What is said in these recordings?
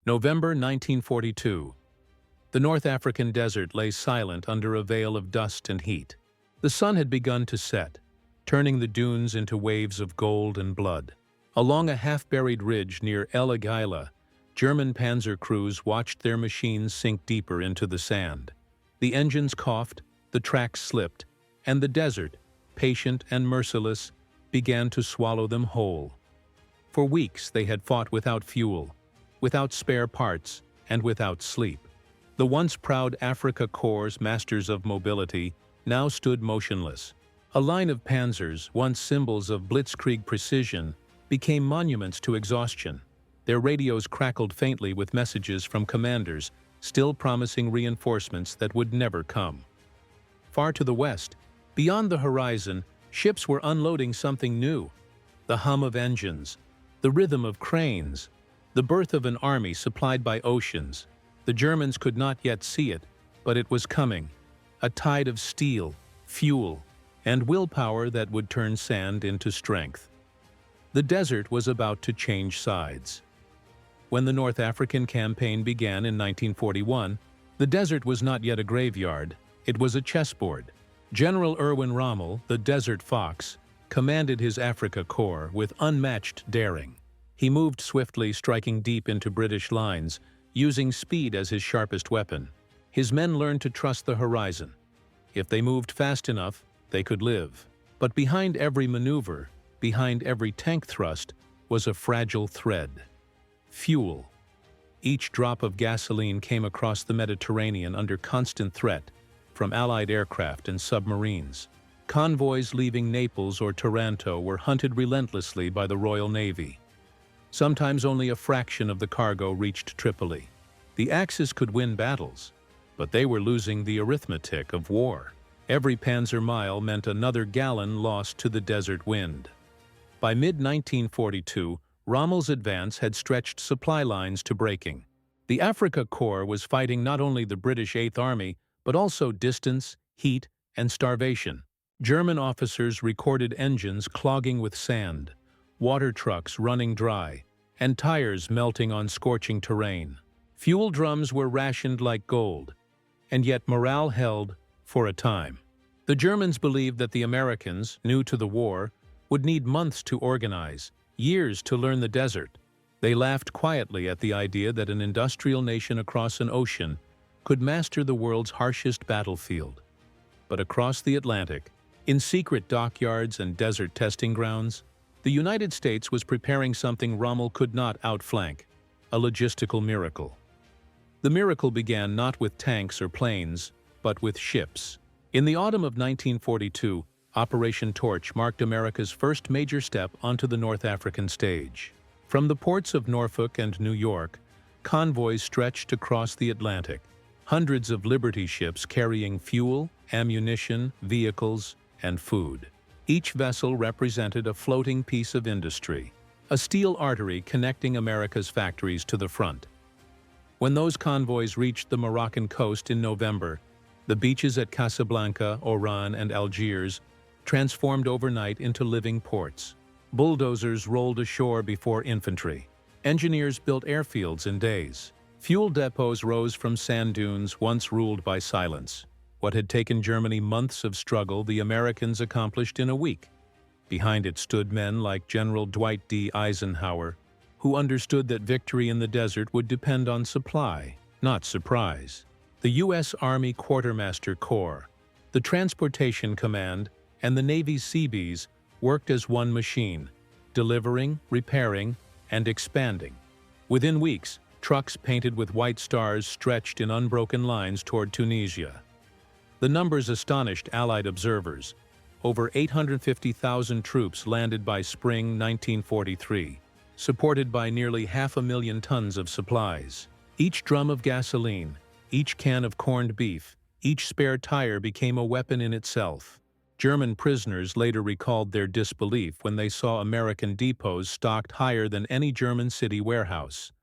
November 1942. The North African desert lay silent under a veil of dust and heat. The sun had begun to set, turning the dunes into waves of gold and blood. Along a half-buried ridge near El Agheila, German panzer crews watched their machines sink deeper into the sand. The engines coughed, the tracks slipped, and the desert, patient and merciless, began to swallow them whole. For weeks they had fought without fuel, without spare parts, and without sleep. The once proud Afrika Korps, masters of mobility, now stood motionless. A line of panzers, once symbols of blitzkrieg precision, became monuments to exhaustion. Their radios crackled faintly with messages from commanders, still promising reinforcements that would never come. Far to the west, beyond the horizon, ships were unloading something new. The hum of engines, the rhythm of cranes, the birth of an army supplied by oceans. The Germans could not yet see it, but it was coming. A tide of steel, fuel, and willpower that would turn sand into strength. The desert was about to change sides. When the North African campaign began in 1941, the desert was not yet a graveyard, it was a chessboard. General Erwin Rommel, the Desert Fox, commanded his Afrika Korps with unmatched daring. He moved swiftly, striking deep into British lines, using speed as his sharpest weapon. His men learned to trust the horizon. If they moved fast enough, they could live. But behind every maneuver, behind every tank thrust, was a fragile thread. Fuel. Each drop of gasoline came across the Mediterranean under constant threat from Allied aircraft and submarines. Convoys leaving Naples or Taranto were hunted relentlessly by the Royal Navy. Sometimes only a fraction of the cargo reached Tripoli. The Axis could win battles, but they were losing the arithmetic of war. Every panzer mile meant another gallon lost to the desert wind. By mid-1942, Rommel's advance had stretched supply lines to breaking. The Afrika Korps was fighting not only the British Eighth Army, but also distance, heat, and starvation. German officers recorded engines clogging with sand, water trucks running dry, and tires melting on scorching terrain. Fuel drums were rationed like gold, and yet morale held for a time. The Germans believed that the Americans, new to the war, would need months to organize, years to learn the desert. They laughed quietly at the idea that an industrial nation across an ocean could master the world's harshest battlefield. But across the Atlantic, in secret dockyards and desert testing grounds, the United States was preparing something Rommel could not outflank, a logistical miracle. The miracle began not with tanks or planes, but with ships. In the autumn of 1942, Operation Torch marked America's first major step onto the North African stage. From the ports of Norfolk and New York, convoys stretched across the Atlantic, hundreds of Liberty ships carrying fuel, ammunition, vehicles, and food. Each vessel represented a floating piece of industry, a steel artery connecting America's factories to the front. When those convoys reached the Moroccan coast in November, the beaches at Casablanca, Oran, and Algiers transformed overnight into living ports. Bulldozers rolled ashore before infantry. Engineers built airfields in days. Fuel depots rose from sand dunes once ruled by silence. What had taken Germany months of struggle, the Americans accomplished in a week. Behind it stood men like General Dwight D. Eisenhower, who understood that victory in the desert would depend on supply, not surprise. The U.S. Army Quartermaster Corps, the Transportation Command, and the Navy's Seabees worked as one machine, delivering, repairing, and expanding. Within weeks, trucks painted with white stars stretched in unbroken lines toward Tunisia. The numbers astonished Allied observers. Over 850,000 troops landed by spring 1943, supported by nearly 500,000 tons of supplies. Each drum of gasoline, each can of corned beef, each spare tire became a weapon in itself. German prisoners later recalled their disbelief when they saw American depots stocked higher than any German city warehouse.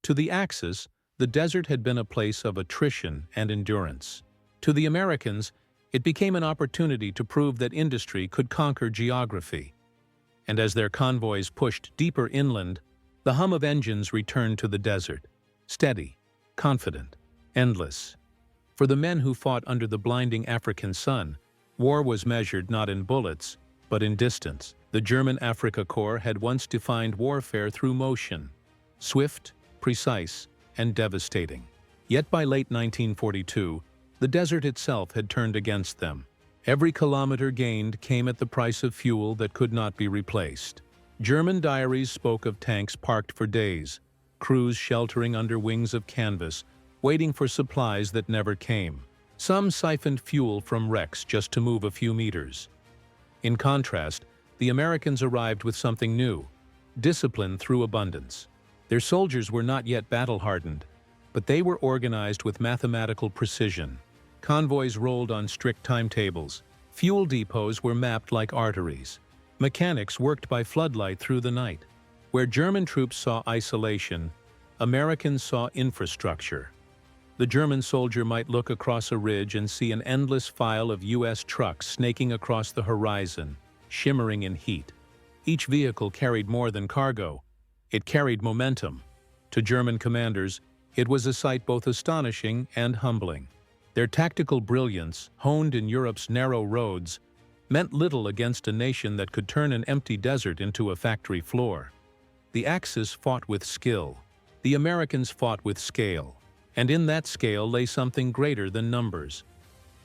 To the Axis, the desert had been a place of attrition and endurance. To the Americans, it became an opportunity to prove that industry could conquer geography. And as their convoys pushed deeper inland, the hum of engines returned to the desert. steady, confident, endless. For the men who fought under the blinding African sun, war was measured not in bullets, but in distance. The German Afrika Korps had once defined warfare through motion, swift, precise, and devastating. Yet by late 1942, the desert itself had turned against them. Every kilometer gained came at the price of fuel that could not be replaced. German diaries spoke of tanks parked for days, crews sheltering under wings of canvas, waiting for supplies that never came. Some siphoned fuel from wrecks just to move a few meters. In contrast, the Americans arrived with something new: discipline through abundance. Their soldiers were not yet battle-hardened, but they were organized with mathematical precision. Convoys rolled on strict timetables. Fuel depots were mapped like arteries. Mechanics worked by floodlight through the night. Where German troops saw isolation, Americans saw infrastructure. The German soldier might look across a ridge and see an endless file of U.S. trucks snaking across the horizon, shimmering in heat. Each vehicle carried more than cargo. It carried momentum. To German commanders, it was a sight both astonishing and humbling. Their tactical brilliance, honed in Europe's narrow roads, meant little against a nation that could turn an empty desert into a factory floor. The Axis fought with skill. The Americans fought with scale. And in that scale lay something greater than numbers.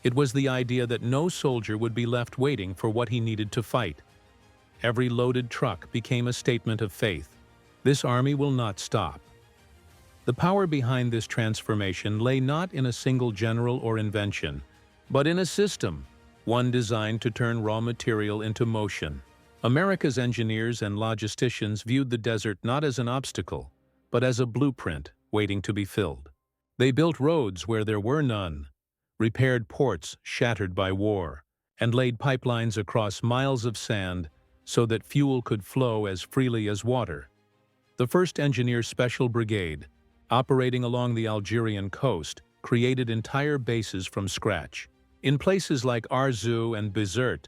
It was the idea that no soldier would be left waiting for what he needed to fight. Every loaded truck became a statement of faith. This army will not stop. The power behind this transformation lay not in a single general or invention, but in a system, one designed to turn raw material into motion. America's engineers and logisticians viewed the desert not as an obstacle, but as a blueprint waiting to be filled. They built roads where there were none, repaired ports shattered by war, and laid pipelines across miles of sand so that fuel could flow as freely as water. The 1st Engineer Special Brigade, operating along the Algerian coast, created entire bases from scratch. In places like Arzew and Bizerte,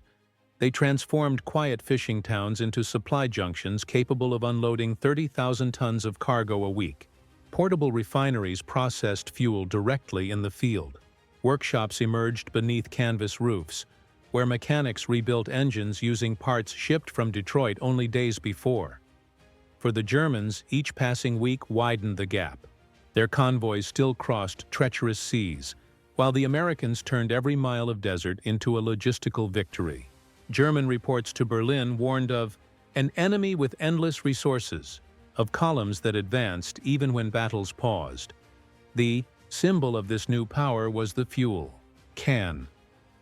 they transformed quiet fishing towns into supply junctions capable of unloading 30,000 tons of cargo a week. Portable refineries processed fuel directly in the field. Workshops emerged beneath canvas roofs, where mechanics rebuilt engines using parts shipped from Detroit only days before. For the Germans, each passing week widened the gap. Their convoys still crossed treacherous seas, while the Americans turned every mile of desert into a logistical victory. German reports to Berlin warned of an enemy with endless resources, of columns that advanced even when battles paused. The symbol of this new power was the fuel can,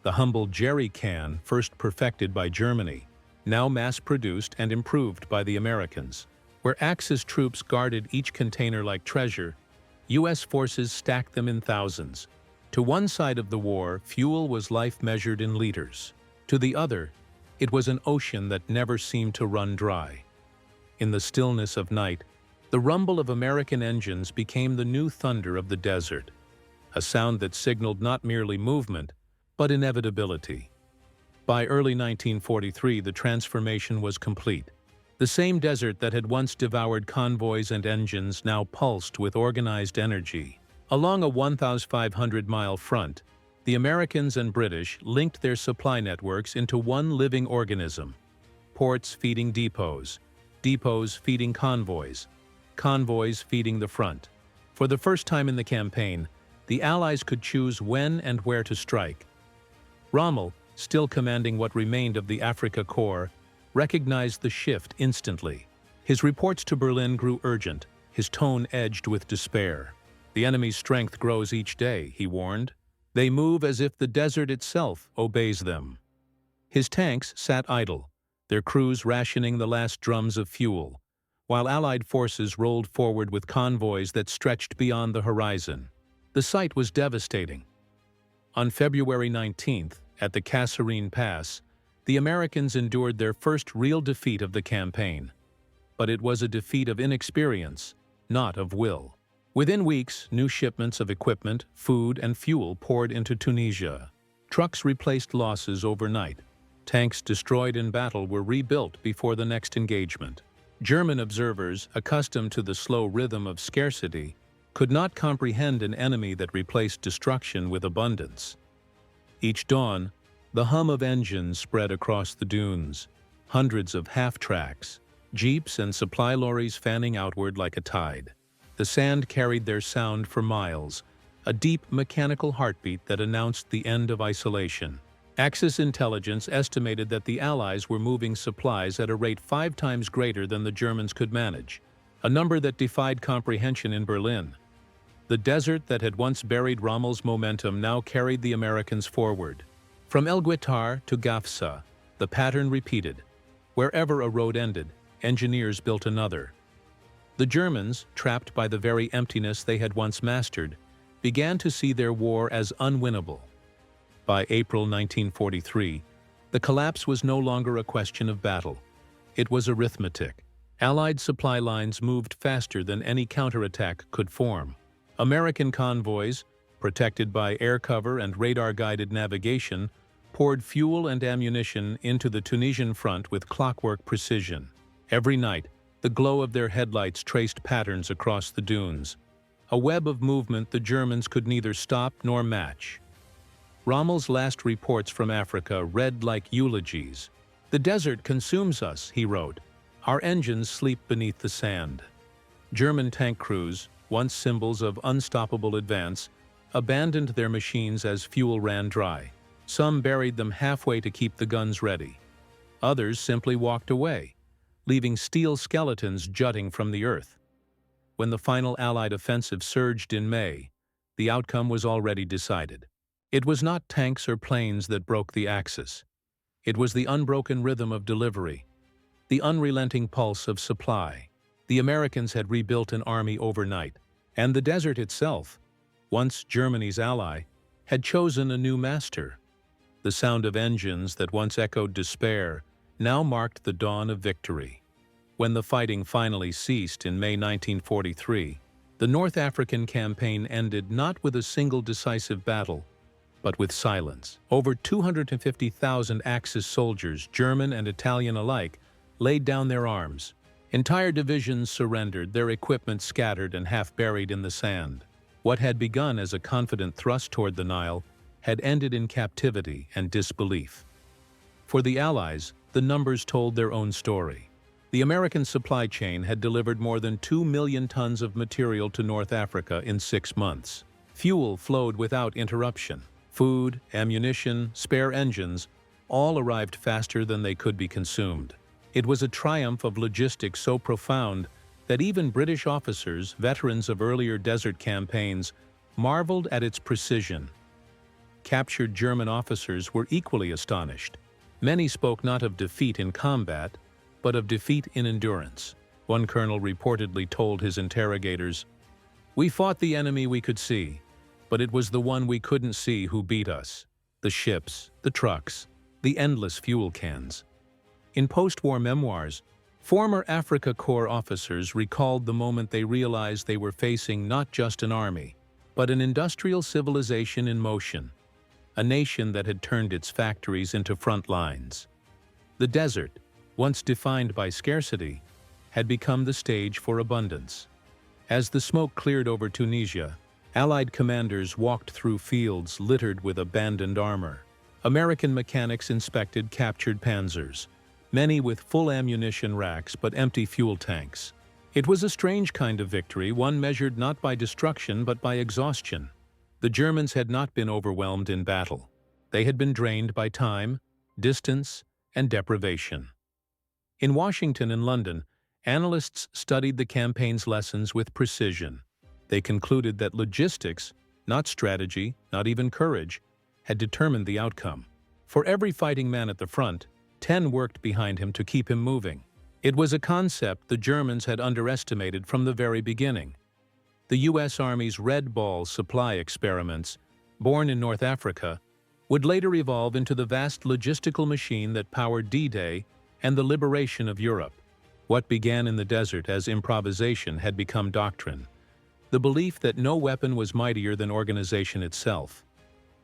the humble jerry can first perfected by Germany, now mass-produced and improved by the Americans. Where Axis troops guarded each container like treasure, U.S. forces stacked them in thousands. To one side of the war, fuel was life measured in liters. To the other, it was an ocean that never seemed to run dry. In the stillness of night, the rumble of American engines became the new thunder of the desert, a sound that signaled not merely movement, but inevitability. By early 1943, the transformation was complete. The same desert that had once devoured convoys and engines now pulsed with organized energy. Along a 1,500-mile front, the Americans and British linked their supply networks into one living organism: ports feeding depots, depots feeding convoys, convoys feeding the front. For the first time in the campaign, the Allies could choose when and where to strike. Rommel, still commanding what remained of the Afrika Korps, recognized the shift instantly. His reports to Berlin grew urgent, his tone edged with despair. "The enemy's strength grows each day," he warned. "They move as if the desert itself obeys them." His tanks sat idle, their crews rationing the last drums of fuel, while Allied forces rolled forward with convoys that stretched beyond the horizon. The sight was devastating. On February 19th, at the Kasserine Pass, the Americans endured their first real defeat of the campaign. But it was a defeat of inexperience, not of will. Within weeks, new shipments of equipment, food, and fuel poured into Tunisia. Trucks replaced losses overnight. Tanks destroyed in battle were rebuilt before the next engagement. German observers, accustomed to the slow rhythm of scarcity, could not comprehend an enemy that replaced destruction with abundance. Each dawn, the hum of engines spread across the dunes, hundreds of half-tracks, jeeps and supply lorries fanning outward like a tide. The sand carried their sound for miles, a deep mechanical heartbeat that announced the end of isolation. Axis intelligence estimated that the Allies were moving supplies at a rate 5 times greater than the Germans could manage, a number that defied comprehension in Berlin. The desert that had once buried Rommel's momentum now carried the Americans forward. From El Guitar to Gafsa, the pattern repeated. Wherever a road ended, engineers built another. The Germans, trapped by the very emptiness they had once mastered, began to see their war as unwinnable. By April 1943, the collapse was no longer a question of battle. It was arithmetic. Allied supply lines moved faster than any counterattack could form. American convoys, protected by air cover and radar-guided navigation, poured fuel and ammunition into the Tunisian front with clockwork precision. Every night, the glow of their headlights traced patterns across the dunes, a web of movement the Germans could neither stop nor match. Rommel's last reports from Africa read like eulogies. "The desert consumes us," he wrote. "Our engines sleep beneath the sand." German tank crews, once symbols of unstoppable advance, abandoned their machines as fuel ran dry. Some buried them halfway to keep the guns ready. Others simply walked away, leaving steel skeletons jutting from the earth. When the final Allied offensive surged in May, the outcome was already decided. It was not tanks or planes that broke the Axis. It was the unbroken rhythm of delivery, the unrelenting pulse of supply. The Americans had rebuilt an army overnight, and the desert itself, once Germany's ally, had chosen a new master. The sound of engines that once echoed despair now marked the dawn of victory. When the fighting finally ceased in May 1943, the North African campaign ended not with a single decisive battle, but with silence. Over 250,000 Axis soldiers, German and Italian alike, laid down their arms. Entire divisions surrendered, their equipment scattered and half buried in the sand. What had begun as a confident thrust toward the Nile had ended in captivity and disbelief. For the Allies, the numbers told their own story. The American supply chain had delivered more than 2 million tons of material to North Africa in 6 months. Fuel flowed without interruption. Food, ammunition, spare engines, all arrived faster than they could be consumed. It was a triumph of logistics so profound that even British officers, veterans of earlier desert campaigns, marveled at its precision. Captured German officers were equally astonished. Many spoke not of defeat in combat, but of defeat in endurance. One colonel reportedly told his interrogators, "We fought the enemy we could see, but it was the one we couldn't see who beat us. The ships, the trucks, the endless fuel cans." In post-war memoirs, former Afrika Korps officers recalled the moment they realized they were facing not just an army, but an industrial civilization in motion, a nation that had turned its factories into front lines. The desert, once defined by scarcity, had become the stage for abundance. As the smoke cleared over Tunisia, Allied commanders walked through fields littered with abandoned armor. American mechanics inspected captured panzers, many with full ammunition racks but empty fuel tanks. It was a strange kind of victory, one measured not by destruction but by exhaustion. The Germans had not been overwhelmed in battle. They had been drained by time, distance, and deprivation. In Washington and London, analysts studied the campaign's lessons with precision. They concluded that logistics, not strategy, not even courage, had determined the outcome. For every fighting man at the front, 10 worked behind him to keep him moving. It was a concept the Germans had underestimated from the very beginning. The U.S. Army's Red Ball supply experiments, born in North Africa, would later evolve into the vast logistical machine that powered D-Day and the liberation of Europe. What began in the desert as improvisation had become doctrine, the belief that no weapon was mightier than organization itself.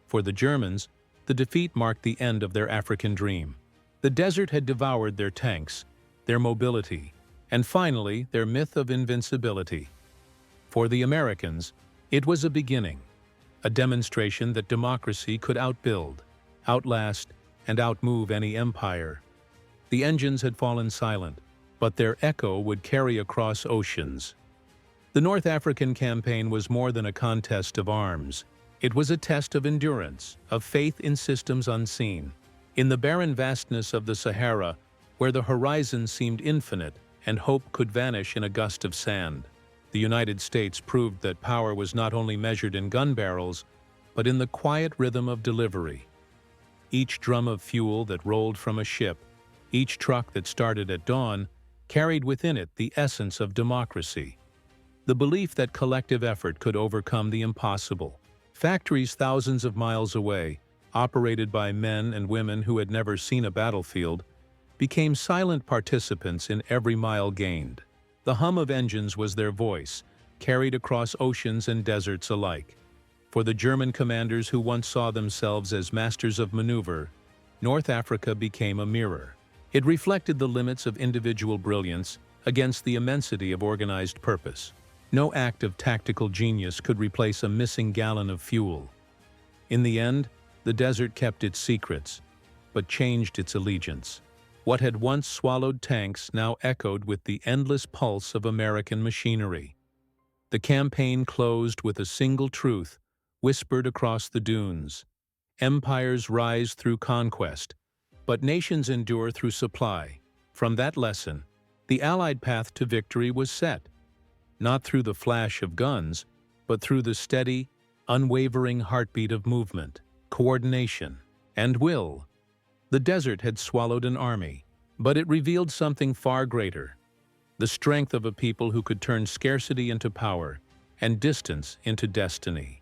For the Germans, the defeat marked the end of their African dream. The desert had devoured their tanks, their mobility, and finally their myth of invincibility. For the Americans, it was a beginning, a demonstration that democracy could outbuild, outlast, and outmove any empire. The engines had fallen silent, but their echo would carry across oceans. The North African campaign was more than a contest of arms. It was a test of endurance, of faith in systems unseen. In the barren vastness of the Sahara, where the horizon seemed infinite and hope could vanish in a gust of sand, the United States proved that power was not only measured in gun barrels, but in the quiet rhythm of delivery. Each drum of fuel that rolled from a ship, each truck that started at dawn, carried within it the essence of democracy. The belief that collective effort could overcome the impossible. Factories thousands of miles away, operated by men and women who had never seen a battlefield, became silent participants in every mile gained. The hum of engines was their voice, carried across oceans and deserts alike. For the German commanders who once saw themselves as masters of maneuver, North Africa became a mirror. It reflected the limits of individual brilliance against the immensity of organized purpose. No act of tactical genius could replace a missing gallon of fuel. In the end, the desert kept its secrets, but changed its allegiance. What had once swallowed tanks now echoed with the endless pulse of American machinery. The campaign closed with a single truth, whispered across the dunes. Empires rise through conquest, but nations endure through supply. From that lesson, the Allied path to victory was set, not through the flash of guns, but through the steady, unwavering heartbeat of movement, coordination, and will. The desert had swallowed an army, but it revealed something far greater: the strength of a people who could turn scarcity into power and distance into destiny.